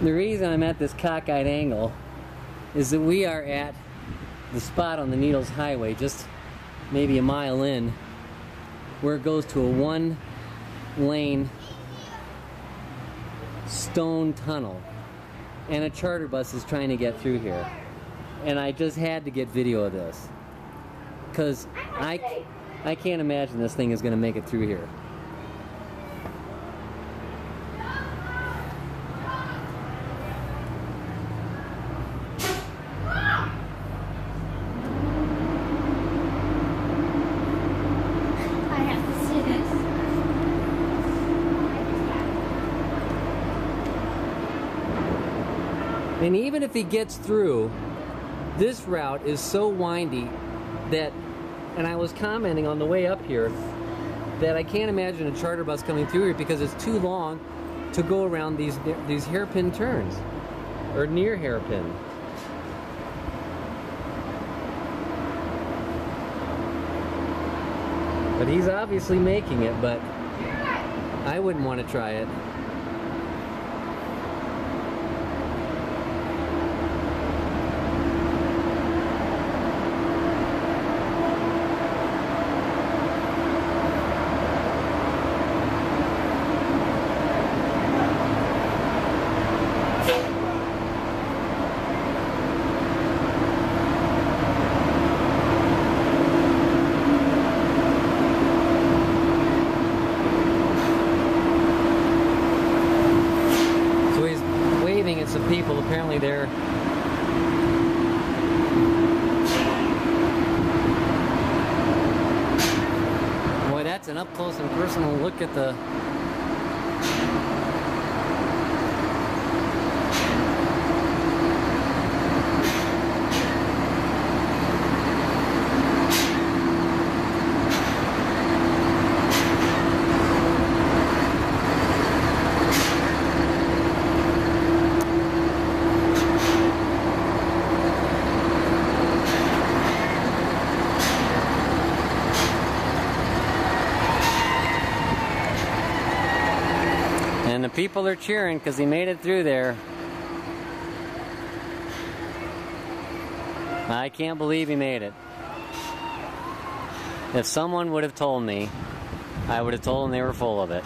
The reason I'm at this cockeyed angle is that we are at the spot on the Needles Highway, just maybe a mile in, where it goes to a one-lane stone tunnel, and a charter bus is trying to get through here. And I just had to get video of this, because I can't imagine this thing is going to make it through here. And even if he gets through, this route is so windy that, and I was commenting on the way up here, that I can't imagine a charter bus coming through here because it's too long to go around these hairpin turns, or near hairpin. But he's obviously making it, but I wouldn't want to try it. At some people, apparently they're boy, that's an up close and personal look at the and the people are cheering because he made it through there. I can't believe he made it. If someone would have told me, I would have told them they were full of it.